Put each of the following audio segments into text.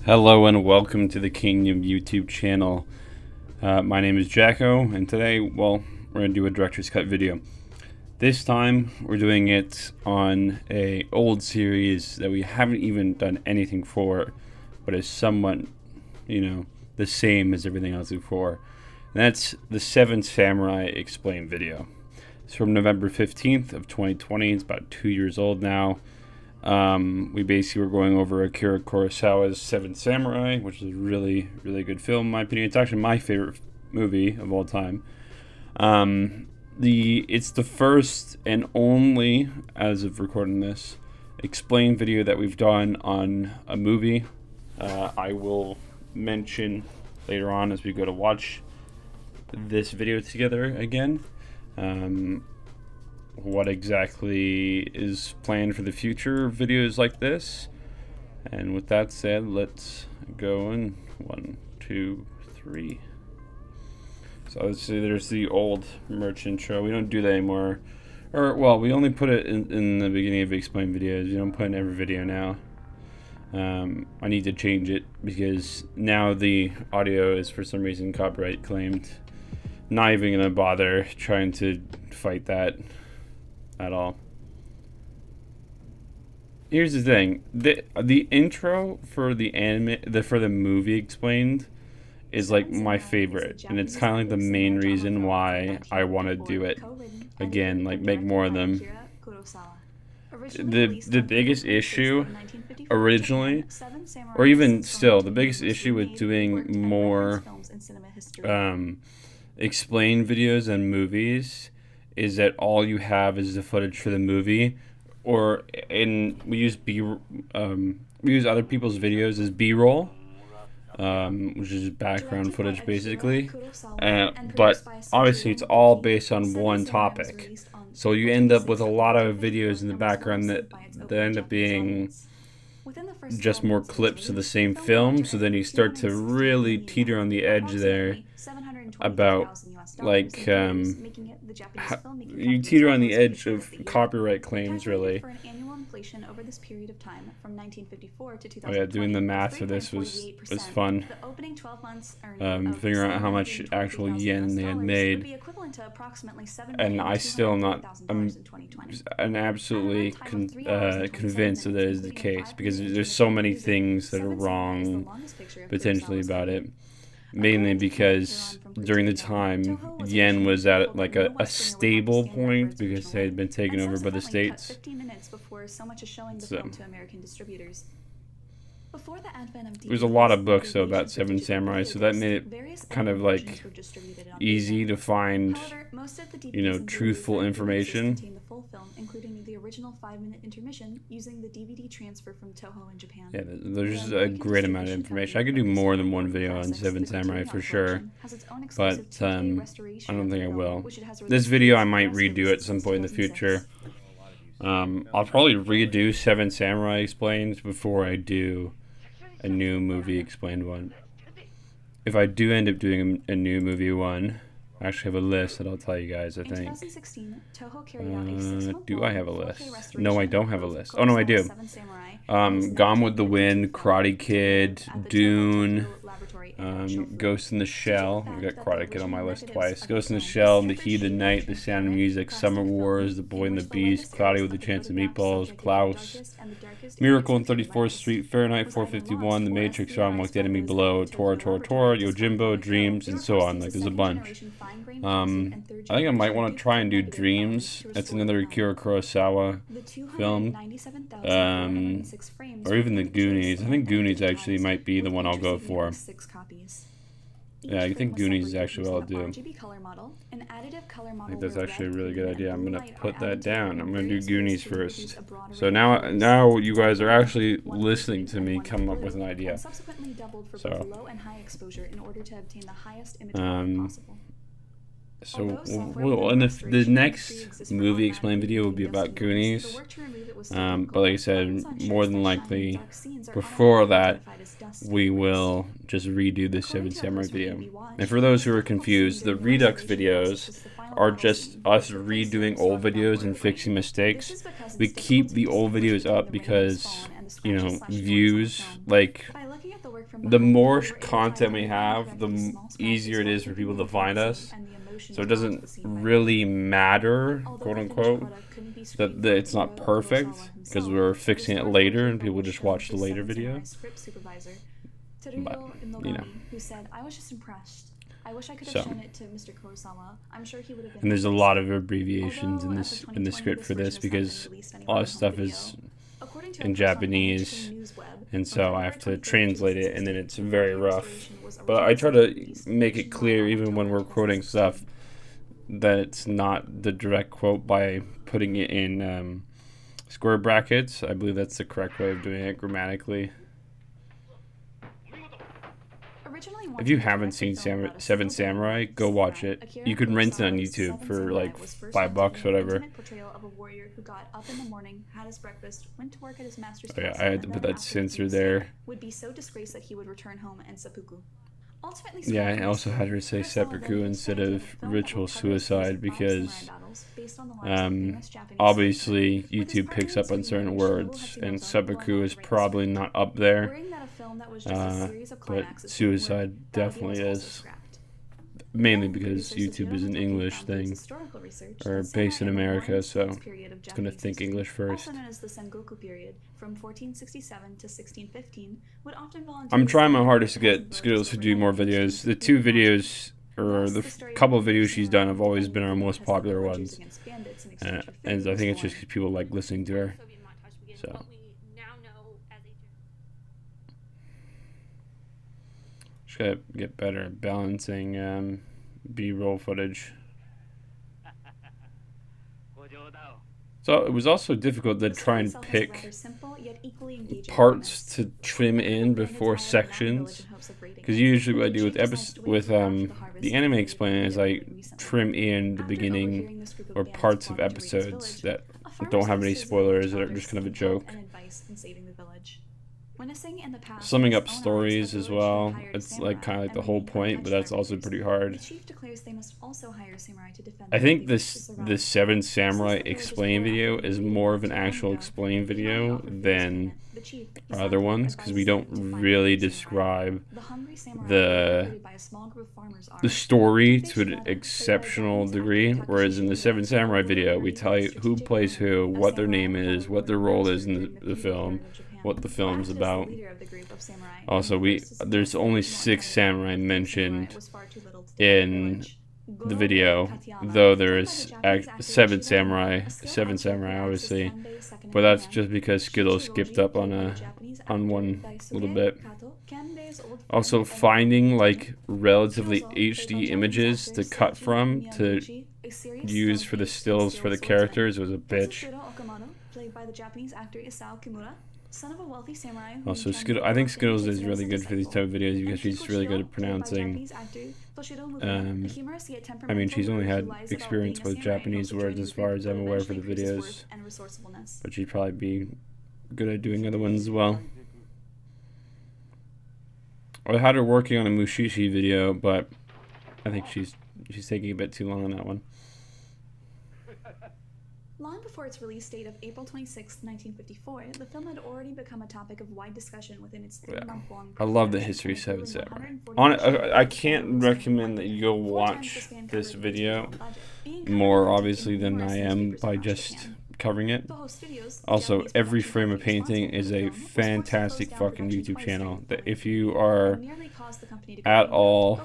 Hello and welcome to the Kingdom YouTube channel. My name is Jacko, and today, we're going to do a director's cut video. This time, we're doing it on a old series that we haven't even done anything for, but is somewhat, the same as everything else before. And that's the 7 Samurai Explained video. It's from November 15th of 2020. It's about 2 years old now. We basically were going over Akira Kurosawa's 7 Samurai, which is a really, really good film in my opinion. It's actually my favorite movie of all time. It's the first and only, as of recording this, explained video that we've done on a movie. I will mention later on as we go to watch this video together again. What exactly is planned for the future videos like this. And with that said, let's go in 1, 2, 3. So let's see, there's the old merch intro. We don't do that anymore. We only put it in the beginning of explained videos. You don't put it in every video now. I need to change it because now the audio is for some reason copyright claimed. Not even gonna bother trying to fight that at all. Here's the thing: the intro for the movie explained is like my favorite, and it's kind of like the main reason why I want to do it again, like make more of them. The biggest issue originally, or even still, the biggest issue with doing more explained videos and movies is that all you have is the footage for the movie, we use other people's videos as B-roll, which is background footage basically. But obviously, it's all based on one topic, so you end up with a lot of videos in the background that end up being just more clips of the same film. So then you start to really teeter on the edge there about you teeter on the edge of copyright claims, really. Oh yeah, doing the math for this was fun. Figuring out how much actual yen they had made, and I still I'm absolutely convinced that is the case, because there's so many things that are wrong potentially about it. Mainly because during the time, yen was at like a stable point because they had been taken over by the States. So there's a lot of books though about 7 Samurai, so that made it kind of like easy to find, truthful information. Including the original 5-minute intermission using the DVD transfer from Toho in Japan. Yeah, there's a great amount of information. I could do more than one video on 7 Samurai for sure, but I don't think I will. This video I might redo at some point in the future. I'll probably redo 7 Samurai Explained before I do a new movie explained one. If I do end up doing a new movie one, I actually have a list that I'll tell you guys, I think. Do I have a list? No, I don't have a list. Oh, no, I do. Gone with the Wind, Karate Kid, Dune, Ghost in the Shell. I've got Karate Kid on my list twice. Ghost in the Shell, The Heat of the Night, The Sound of Music, Summer Wars, The Boy and the Beast, Cloudy with a Chance of Meatballs, Klaus, Miracle on 34th Street, Fahrenheit 451, The Matrix, Wrong Enemy Below, Tora, Yojimbo, Dreams, and so on. Like, there's a bunch. I think I might want to try and do Dreams. That's another Akira Kurosawa film. Or even the Goonies. I think Goonies actually might be the one I'll go for. Yeah, I think Goonies is actually what I'll do. I think that's actually a really good idea. I'm going to put that down. I'm going to do Goonies first. So now you guys are actually listening to me come up with an idea. So, and the next movie explained video will be about Goonies, but like I said, more than likely before that we will just redo the 7 Samurai video. And for those who are confused, the Redux videos are just us redoing old videos and fixing mistakes. We keep the old videos up because, views, like the more content we have, the easier it is for people to find us. So it doesn't really matter, quote unquote, that it's not perfect, because we're fixing it later and people just watch the later video. But, you know. Who said, "I was just impressed. I wish I could have shown it to Mr. Kurosawa. I'm sure he would have been." And there's a lot of abbreviations in the script for this, because a lot of stuff is in Japanese, and so I have to translate it, and then it's very rough. But I try to make it clear, even when we're quoting stuff, that it's not the direct quote by putting it in square brackets. I believe that's the correct way of doing it grammatically. If you haven't seen Seven Samurai, go watch it. You can rent it on YouTube for like $5, whatever. Oh yeah, I had to put that censor there. Would be so disgraced that he would return home and seppuku. Yeah, I also had her say seppuku instead of ritual suicide, because obviously YouTube picks up on certain words, and seppuku is probably not up there, but suicide definitely is. Mainly because YouTube is an English thing, or based in America, so it's going to think English first. Also known as the Sengoku period, from 1467 to 1615, would often I'm trying my hardest to get Skittles to do more videos. The two videos, or the couple of videos she's done, have always been our most popular ones. And I think it's just because people like listening to her. So. Just gotta get better at balancing B-roll footage. So it was also difficult to try and pick parts to trim in before sections, because usually what I do with the anime explainer is I trim in the beginning or parts of episodes that don't have any spoilers, that are just kind of a joke. Summing up stories as well, it's like kind of like the whole point, but that's also pretty hard. I think this Seven Samurai explain video is more of an actual explain video than other ones, because we don't really describe the story to an exceptional degree, whereas in the Seven Samurai video we tell you who plays who, what their name is, what their role is in the film, what the film's about. Also, there's only 6 samurai mentioned in the video, though there is 7 samurai obviously, but that's just because Skittles skipped up on one little bit. Also, finding like relatively HD images to cut from to use for the stills for the characters was a bitch. Also, I think Skittles is really good for these type of videos because she's really good at pronouncing. I mean, she's only had experience with Japanese words as far as I'm aware for the videos, but she'd probably be good at doing other ones as well. I had her working on a Mushishi video, but I think she's taking a bit too long on that one. Long before its release date of April 26, 1954, the film had already become a topic of wide discussion within its 3-month-long. I love the history of Seven Samurai. I can't recommend that you go watch this video more, obviously, than I am by just covering it. Also, Every Frame of Painting is a fantastic fucking YouTube channel that if you are at all,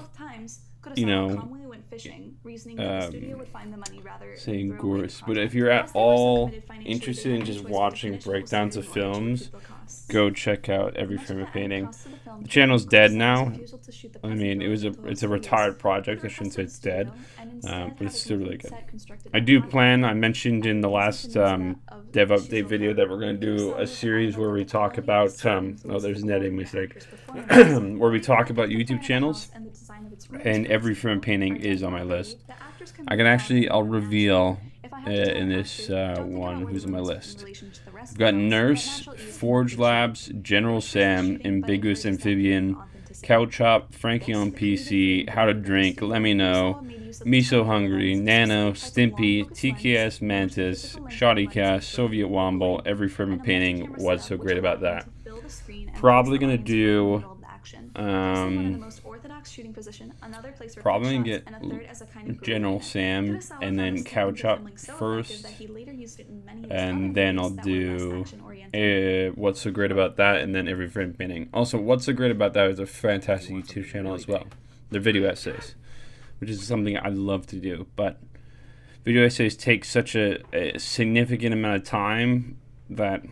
you know, saying gross, but if you're at all interested in just watching breakdowns of films, go check out Every Frame of Painting. The channel's dead now. I mean, it's a retired project. I shouldn't say it's dead, but it's still really good. I mentioned in the last dev update video that we're going to do a series where we talk about there's an editing mistake where we talk about YouTube channels, and Every Frame of Painting is on my list. I'll reveal in this one who's on my list. We've got Nurse, Forge Labs, General Sam, Ambiguous Amphibian, Cow Chop, Frankie on PC, How to Drink, Let Me Know, Me So Hungry, Nano, Stimpy, TKS Mantis, Shoddycast, Soviet Womble, Every Frame of Painting. What's so great about that? Probably gonna do Placing one in the most orthodox shooting position, another place for probably quick get shots, and a third as a kind of General guerrilla. Sam Kurosawa and found then this cow technique of chop filming so first, effective that he later used it in many of his other and then movies I'll that were less do action-oriented. what's so great about that, and then every frame painting. Also, what's so great about that is a fantastic YouTube channel as well. They're video essays, which is something I love to do, but video essays take such a significant amount of time that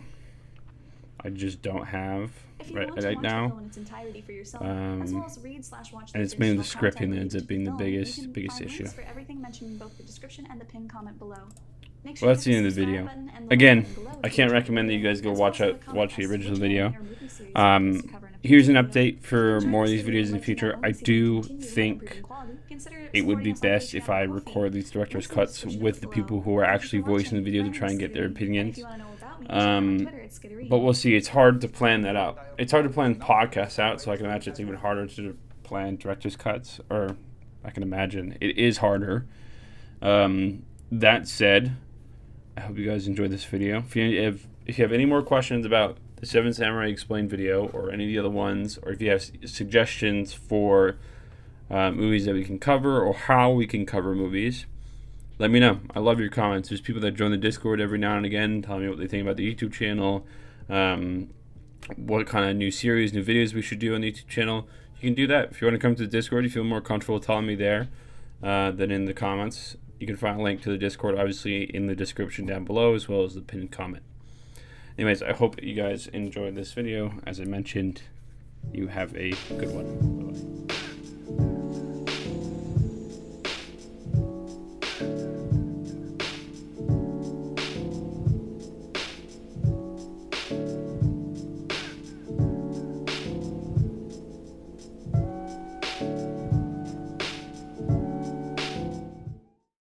I just don't have right now. In its entirety for yourself, as well as read/watch and it's mainly the scripting that ends up being the biggest issue. For everything mentioned in both the description and the pinned comment below. Make Well, sure that's the end of the video. Again, I can't recommend that you guys go watch the original video. Here's an update for more of these videos in the future. I do think it would be best if I record these director's cuts with the people who are actually voicing the video to try and get their opinions. But we'll see. It's hard to plan that out. It's hard to plan podcasts out, so I can imagine it's even harder to plan director's cuts, or I can imagine it is harder. That said, I hope you guys enjoyed this video. If you have any more questions about the Seven Samurai Explained video or any of the other ones, or if you have suggestions for movies that we can cover or how we can cover movies, let me know. I love your comments. There's people that join the Discord every now and again telling me what they think about the YouTube channel, what kind of new series, new videos we should do on the YouTube channel. You can do that. If you want to come to the Discord, you feel more comfortable telling me there than in the comments. You can find a link to the Discord, obviously, in the description down below, as well as the pinned comment. Anyways, I hope you guys enjoyed this video. As I mentioned, you have a good one. Bye-bye.